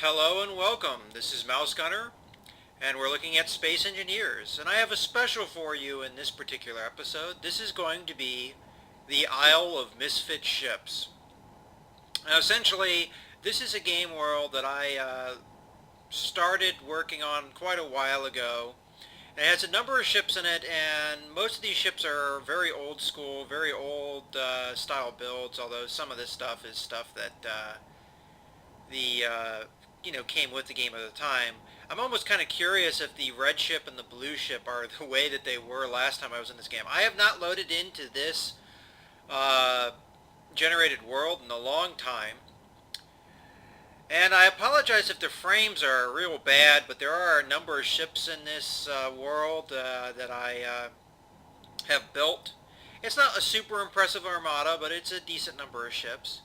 Hello and welcome. This is Mouse Gunner, and we're looking at space engineers. And I have a special for you in this particular episode. This is going to be the Isle of Misfit Ships. Now, essentially, this is a game world that I started working on quite a while ago. It has a number of ships in it, and most of these ships are very old school, very old style builds, although some of this stuff is stuff that the came with the game at the time. I'm almost kind of curious if the red ship and the blue ship are the way that they were last time I was in this game. I have not loaded into this uh, generated world in a long time, and I apologize if the frames are real bad, but there are a number of ships in this world that I have built. It's not a super impressive armada, but it's a decent number of ships.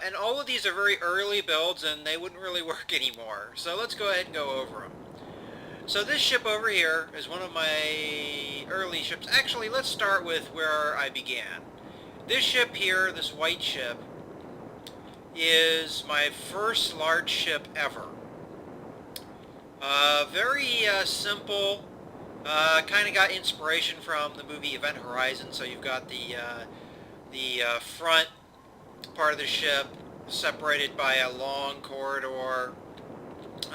And all of these are very early builds, and they wouldn't really work anymore. So let's go ahead and go over them. So this ship over here is one of my early ships. Actually, let's start with where I began. This ship here, this white ship, is my first large ship ever. Very simple. Kind of got inspiration from the movie Event Horizon. So you've got the front part of the ship separated by a long corridor,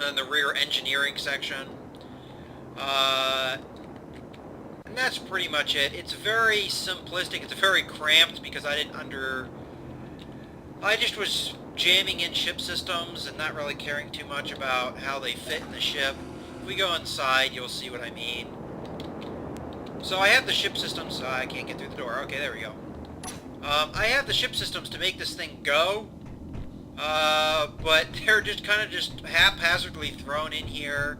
and the rear engineering section. And that's pretty much it. It's very simplistic. It's very cramped because I just was jamming in ship systems and not really caring too much about how they fit in the ship. If we go inside, you'll see what I mean. So I have the ship systems. I can't get through the door. Okay, there we go. I have the ship systems to make this thing go, but they're just kind of just haphazardly thrown in here,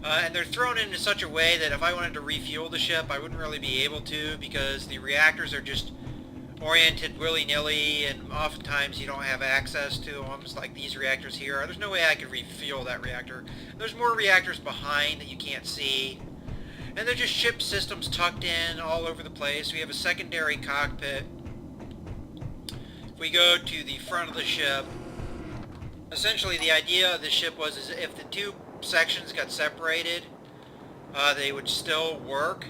and they're thrown in such a way that if I wanted to refuel the ship, I wouldn't really be able to because the reactors are just oriented willy-nilly, and oftentimes you don't have access to them. It's like these reactors here. There's no way I could refuel that reactor. There's more reactors behind that you can't see. And they're just ship systems tucked in all over the place. We have a secondary cockpit. If we go to the front of the ship, essentially the idea of the ship was is if the two sections got separated, they would still work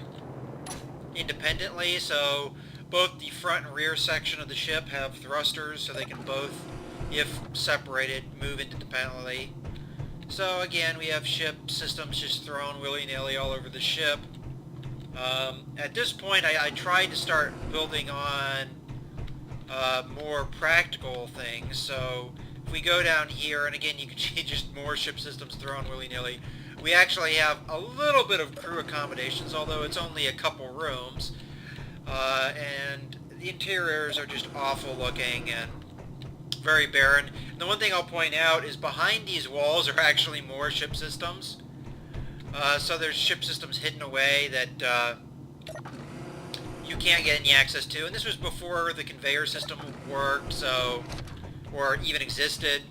independently. So both the front and rear section of the ship have thrusters, so they can both, if separated, move independently. So again, we have ship systems just thrown willy-nilly all over the ship. At this point, I tried to start building on more practical things. So if we go down here, and again, you can see just more ship systems thrown willy-nilly. We actually have a little bit of crew accommodations, although it's only a couple rooms. And the interiors are just awful looking and very barren. And the one thing I'll point out is behind these walls are actually more ship systems. So there's ship systems hidden away that you can't get any access to. And this was before the conveyor system worked, or even existed.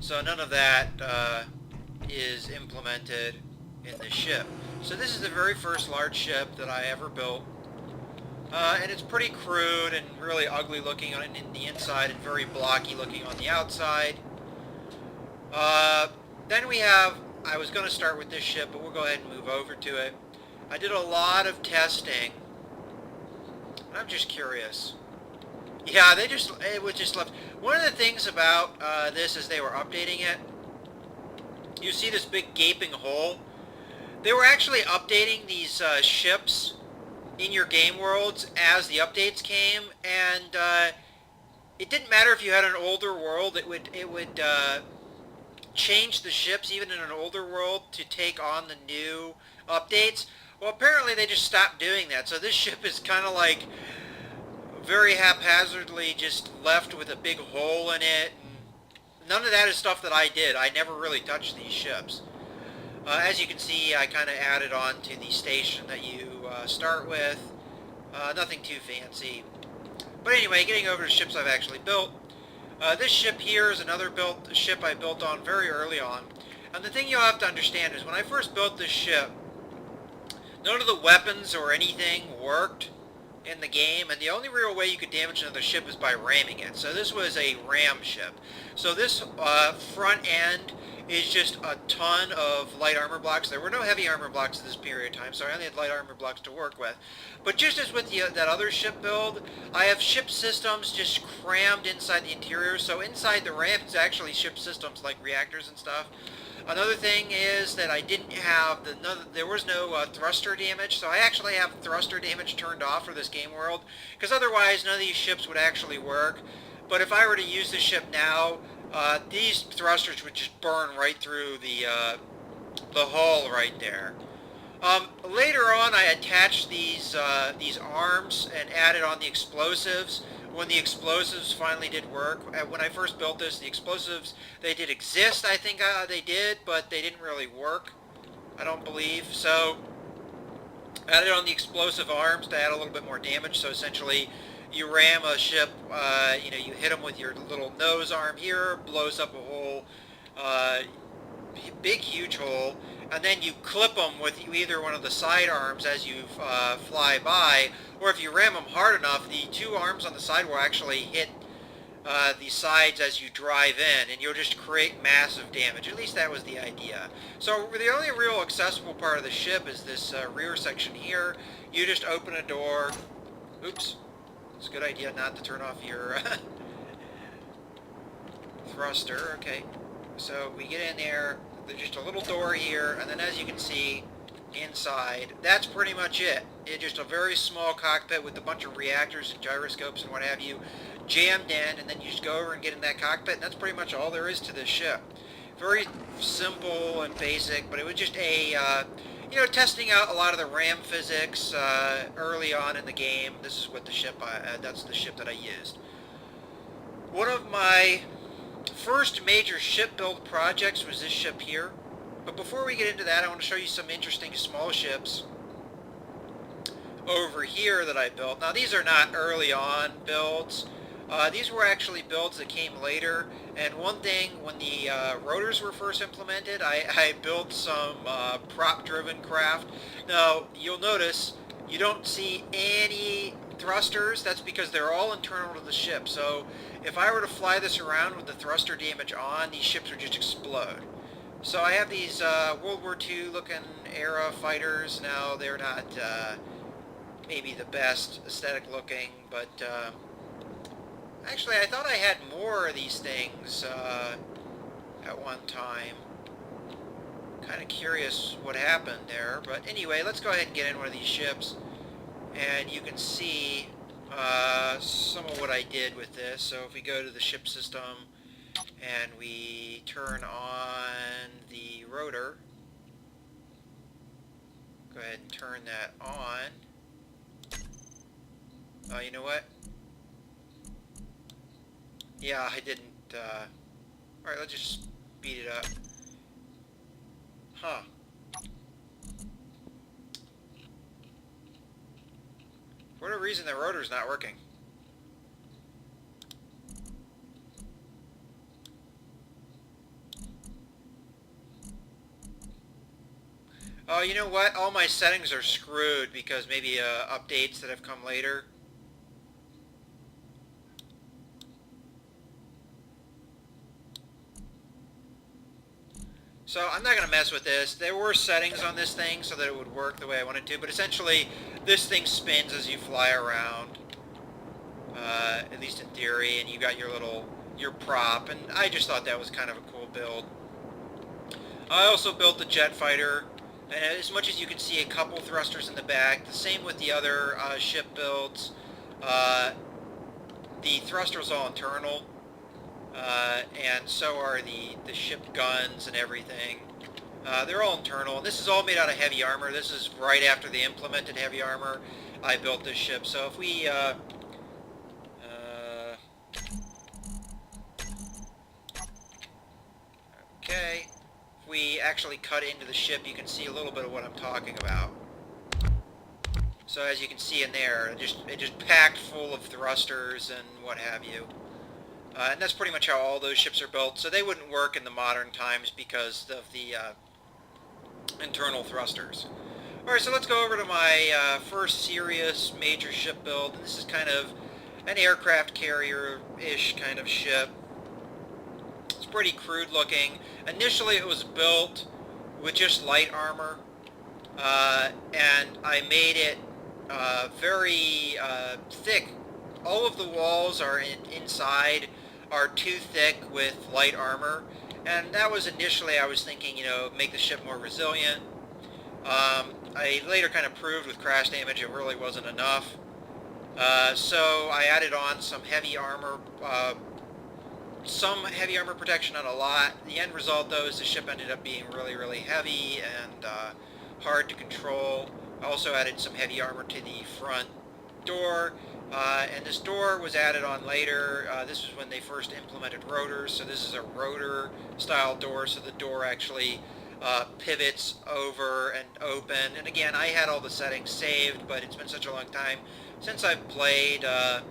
So none of that is implemented in this ship. So this is the very first large ship that I ever built. And it's pretty crude and really ugly looking on in the inside and very blocky looking on the outside. Then we have, I was going to start with this ship, but we'll go ahead and move over to it. I did a lot of testing. I'm just curious. Yeah, it was just left. One of the things about this as they were updating it, you see this big gaping hole. They were actually updating these ships in your game worlds as the updates came, and it didn't matter if you had an older world. It would change the ships even in an older world to take on the new updates. Well, apparently they just stopped doing that. So this ship is kind of like very haphazardly just left with a big hole in it. And none of that is stuff that I did. I never really touched these ships. As you can see, I kind of added on to the station that you start with. Nothing too fancy. But anyway, getting over to ships I've actually built. This ship here is another ship I built on very early on. And the thing you'll have to understand is when I first built this ship, none of the weapons or anything worked in the game, and the only real way you could damage another ship is by ramming it. So this was a ram ship. So this front end is just a ton of light armor blocks. There were no heavy armor blocks at this period of time, so I only had light armor blocks to work with. But just as with that other ship build, I have ship systems just crammed inside the interior. So inside the ramp is actually ship systems like reactors and stuff. Another thing is that I didn't have there was no thruster damage, so I actually have thruster damage turned off for this game world, because otherwise none of these ships would actually work. But if I were to use this ship now, these thrusters would just burn right through the hull right there. Later on, I attached these arms and added on the explosives. When the explosives finally did work, when I first built this, the explosives, they did exist, I think they did, but they didn't really work, I don't believe. So, added on the explosive arms to add a little bit more damage. So essentially, you ram a ship, you hit them with your little nose arm here, blows up a whole big huge hole, and then you clip them with either one of the side arms as you fly by, or if you ram them hard enough, the two arms on the side will actually hit the sides as you drive in, and you'll just create massive damage. At least that was the idea. So the only real accessible part of the ship is this rear section here. You just open a door. Oops. It's a good idea not to turn off your thruster. Okay. So we get in there. There's just a little door here, and then as you can see inside, that's pretty much it. It's just a very small cockpit with a bunch of reactors and gyroscopes and what have you jammed in, and then you just go over and get in that cockpit, and that's pretty much all there is to this ship. Very simple and basic, but it was just a testing out a lot of the RAM physics early on in the game. This is what the ship that's the ship that I used. One of my first major ship build projects was this ship here. But before we get into that, I want to show you some interesting small ships over here that I built. Now these are not early on builds. These were actually builds that came later. And one thing, when the rotors were first implemented, I built some prop-driven craft. Now you'll notice you don't see any thrusters. That's because they're all internal to the ship. So if I were to fly this around with the thruster damage on, these ships would just explode. So I have these World War II looking era fighters. Now they're not maybe the best aesthetic looking, but actually I thought I had more of these things at one time. Kind of curious what happened there, but anyway, let's go ahead and get in one of these ships, and you can see some of what I did with this. So if we go to the ship system and we turn on the rotor, go ahead and turn that on. Oh, you know what? Yeah, I didn't. Alright, let's just speed it up. Huh. For whatever reason, the rotor's not working. Oh, you know what? All my settings are screwed because maybe updates that have come later. So I'm not going to mess with this. There were settings on this thing so that it would work the way I wanted to, but essentially this thing spins as you fly around, at least in theory, and you got your prop, and I just thought that was kind of a cool build. I also built the jet fighter, and as much as you can see a couple thrusters in the back, the same with the other ship builds. The thruster's all internal. And so are the ship guns and everything. They're all internal, and this is all made out of heavy armor. This is right after they implemented heavy armor. I built this ship. So if we okay, if we actually cut into the ship, you can see a little bit of what I'm talking about. So as you can see in there, it just packed full of thrusters and what have you. And that's pretty much how all those ships are built. So they wouldn't work in the modern times because of the internal thrusters. Alright, so let's go over to my first serious major ship build. This is kind of an aircraft carrier-ish kind of ship. It's pretty crude looking. Initially it was built with just light armor, and I made it very thick. All of the walls are inside are too thick with light armor, and that was initially I was thinking, you know, make the ship more resilient. I later kind of proved with crash damage it really wasn't enough. So I added on some heavy armor protection on a lot. The end result, though, is the ship ended up being really, really heavy and hard to control. I also added some heavy armor to the front door, and this door was added on later. This was when they first implemented rotors, so this is a rotor-style door, so the door actually pivots over and open. And again, I had all the settings saved, but it's been such a long time since I've played. I'm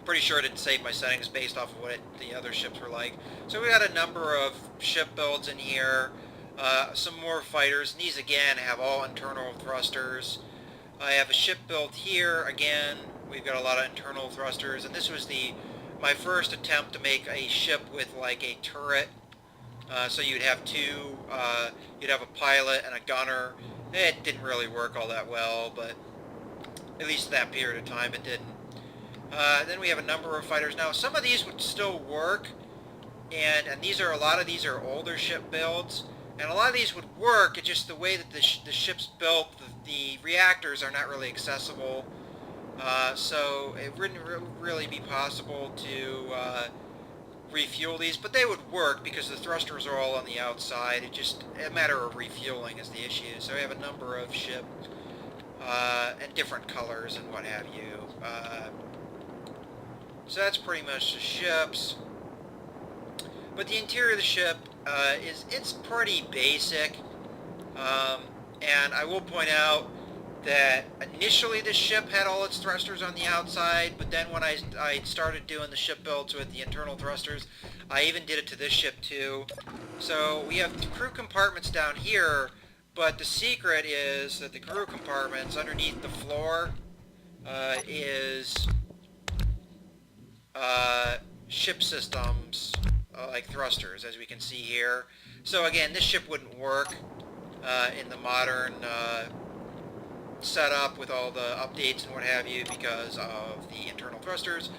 pretty sure it didn't save my settings based off of what the other ships were like. So we got a number of ship builds in here, some more fighters, and these again have all internal thrusters. I have a ship built here, again, we've got a lot of internal thrusters, and this was my first attempt to make a ship with like a turret. So you'd have you'd have a pilot and a gunner. It didn't really work all that well, but at least that period of time it didn't. Then we have a number of fighters. Now, some of these would still work, and a lot of these are older ship builds, and a lot of these would work. It's just the way that the ship's built, the reactors are not really accessible, so it wouldn't really be possible to refuel these, but they would work because the thrusters are all on the outside. It's just a matter of refueling is the issue. So we have a number of ship and different colors and what have you. So that's pretty much the ships. But the interior of the ship it's pretty basic. And I will point out that initially the ship had all its thrusters on the outside, but then when I started doing the ship builds with the internal thrusters, I even did it to this ship too. So we have crew compartments down here, but the secret is that the crew compartments underneath the floor is ship systems like thrusters, as we can see here. So again, this ship wouldn't work in the modern setup with all the updates and what have you because of the internal thrusters.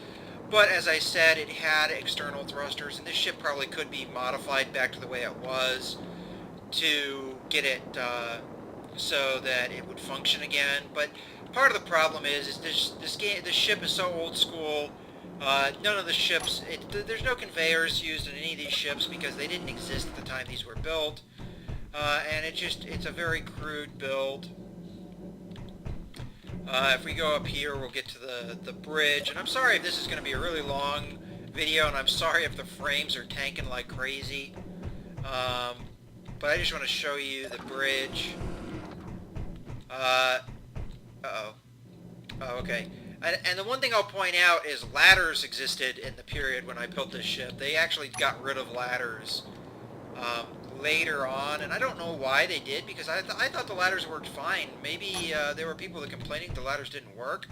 But as I said, it had external thrusters, and this ship probably could be modified back to the way it was to get it so that it would function again. But part of the problem is this ship is so old school. None of the ships, there's no conveyors used in any of these ships because they didn't exist at the time these were built. And it's a very crude build. If we go up here, we'll get to the bridge. And I'm sorry if this is going to be a really long video, and I'm sorry if the frames are tanking like crazy. But I just want to show you the bridge. Uh-oh. Oh, okay. And the one thing I'll point out is ladders existed in the period when I built this ship. They actually got rid of ladders later on, and I don't know why they did, because I thought the ladders worked fine. Maybe there were people that complaining the ladders didn't work,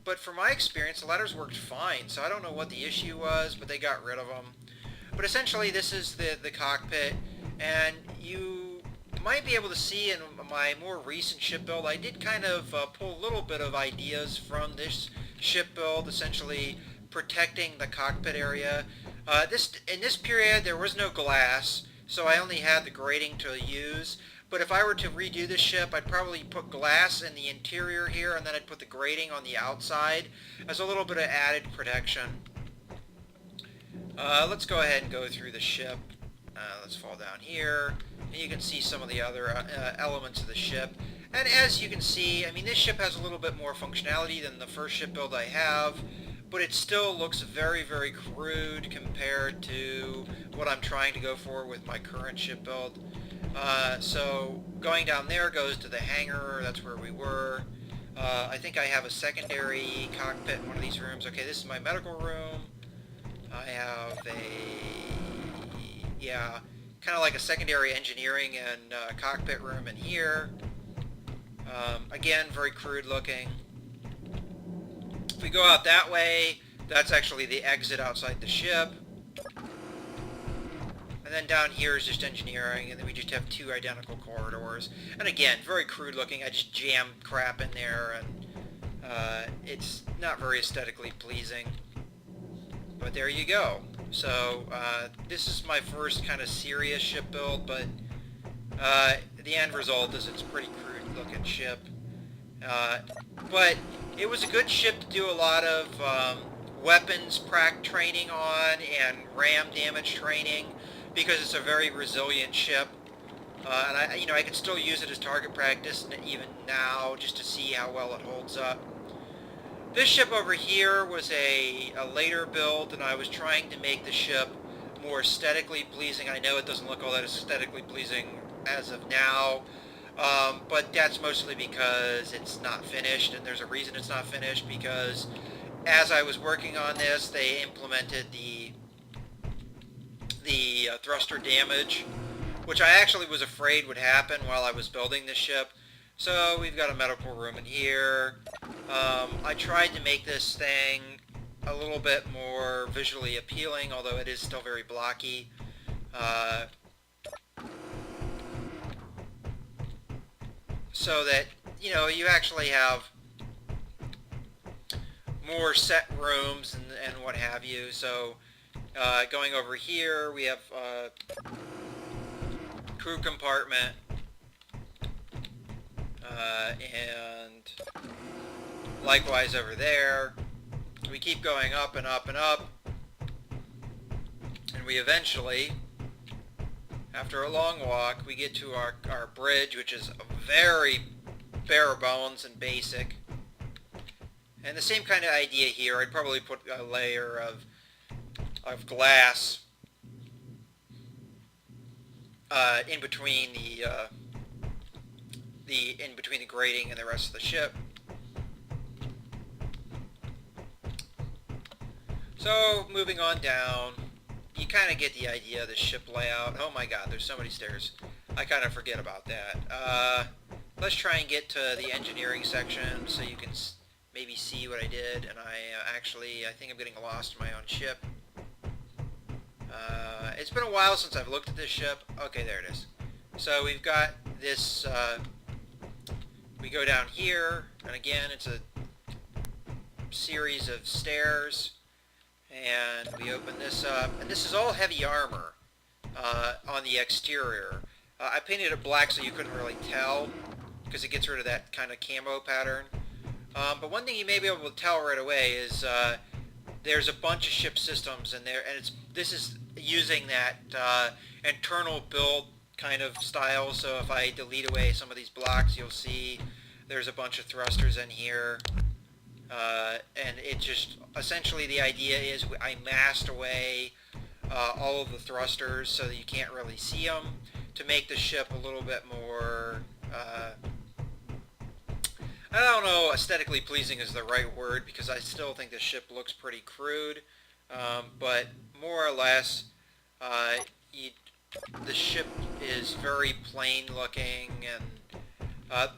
but from my experience, the ladders worked fine, so I don't know what the issue was, but they got rid of them. But essentially, this is the cockpit, and you might be able to see in my more recent ship build, I did kind of pull a little bit of ideas from this ship build, essentially protecting the cockpit area. In this period, there was no glass, so I only had the grating to use. But if I were to redo this ship, I'd probably put glass in the interior here, and then I'd put the grating on the outside as a little bit of added protection. Let's go ahead and go through the ship. Let's fall down here, and you can see some of the other elements of the ship. And as you can see, I mean, this ship has a little bit more functionality than the first ship build I have, but it still looks very, very crude compared to what I'm trying to go for with my current ship build. So going down there goes to the hangar. That's where we were. I think I have a secondary cockpit in one of these rooms. Okay, this is my medical room. I have kind of like a secondary engineering and cockpit room in here. Again, very crude looking. If we go out that way, that's actually the exit outside the ship. And then down here is just engineering, and then we just have two identical corridors. And again, very crude looking. I just jammed crap in there, and it's not very aesthetically pleasing. But there you go. So this is my first kind of serious ship build, but the end result is it's a pretty crude looking ship. But it was a good ship to do a lot of weapons prac training on and ram damage training, because it's a very resilient ship. And I can still use it as target practice even now, just to see how well it holds up. This ship over here was a later build, and I was trying to make the ship more aesthetically pleasing. I know it doesn't look all that aesthetically pleasing as of now, but that's mostly because it's not finished, and there's a reason it's not finished, because as I was working on this, they implemented the thruster damage, which I actually was afraid would happen while I was building this ship. So we've got a medical room in here. I tried to make this thing a little bit more visually appealing, although it is still very blocky. So that, you actually have more set rooms and what have you. So going over here, we have crew compartment, and likewise over there. We keep going up and up and up, and we eventually, after a long walk, we get to our bridge, which is very bare bones and basic. And the same kind of idea here. I'd probably put a layer of glass in between the grating and the rest of the ship. So moving on down, you kind of get the idea of the ship layout. Oh my God, there's so many stairs. I kind of forget about that. Let's try and get to the engineering section so you can maybe see what I did. And I think I'm getting lost in my own ship. It's been a while since I've looked at this ship. Okay, there it is. So we've got this, we go down here, and again, it's a series of stairs, and we open this up, and this is all heavy armor on the exterior. I painted it black so you couldn't really tell, because it gets rid of that kind of camo pattern. But one thing you may be able to tell right away is there's a bunch of ship systems in there, and this is using that internal build kind of style. So if I delete away some of these blocks, you'll see there's a bunch of thrusters in here, and it just essentially the idea is I masked away all of the thrusters so that you can't really see them, to make the ship a little bit more I don't know, aesthetically pleasing is the right word, because I still think the ship looks pretty crude, but more or less the ship is very plain looking, and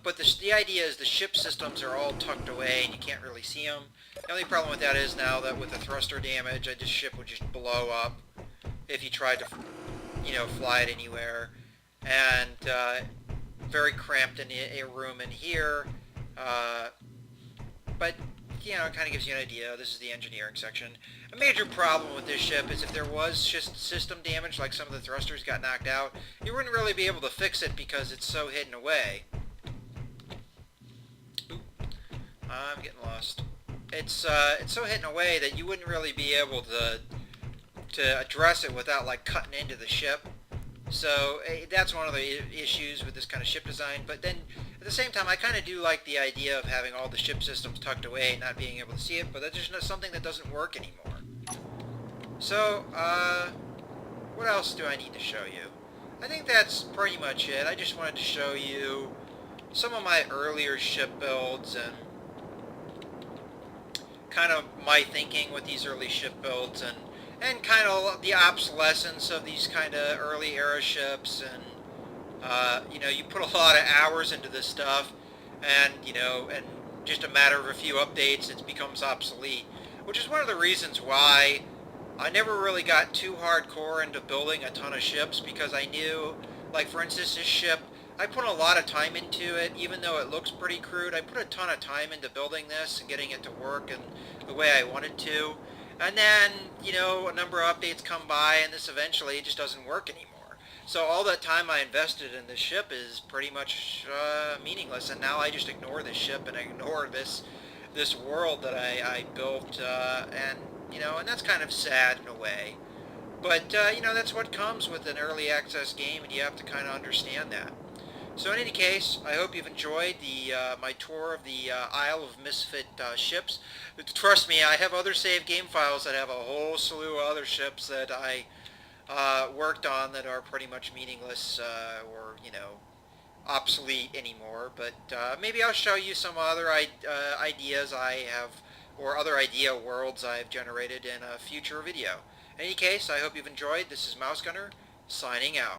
but the idea is the ship systems are all tucked away and you can't really see them. The only problem with that is now that with the thruster damage, this ship would just blow up if you tried to fly it anywhere, and very cramped in a room in here. But it kind of gives you an idea. This is the engineering section. A major problem with this ship is if there was just system damage, like some of the thrusters got knocked out, you wouldn't really be able to fix it because it's so hidden away. Oop. I'm getting lost. It's so hidden away that you wouldn't really be able to address it without like cutting into the ship. So that's one of the issues with this kind of ship design. But then at the same time, I kind of do like the idea of having all the ship systems tucked away and not being able to see it, but that's just something that doesn't work anymore. So, what else do I need to show you? I think that's pretty much it. I just wanted to show you some of my earlier ship builds and kind of my thinking with these early ship builds, and kind of the obsolescence of these kind of early era ships. And you put a lot of hours into this stuff, and and just a matter of a few updates, it becomes obsolete. Which is one of the reasons why I never really got too hardcore into building a ton of ships, because I knew, like for instance, this ship, I put a lot of time into it, even though it looks pretty crude. I put a ton of time into building this and getting it to work and the way I wanted to. And then, a number of updates come by and this eventually just doesn't work anymore. So all that time I invested in this ship is pretty much meaningless, and now I just ignore this ship and ignore this world that I built, and that's kind of sad in a way. But that's what comes with an early access game, and you have to kind of understand that. So in any case, I hope you've enjoyed the my tour of the Isle of Misfit ships. Trust me, I have other save game files that have a whole slew of other ships that I worked on that are pretty much meaningless, or obsolete anymore. But maybe I'll show you some other ideas I have, or other idea worlds I've generated in a future video. In any case, I hope you've enjoyed. This is Mouse Gunner, signing out.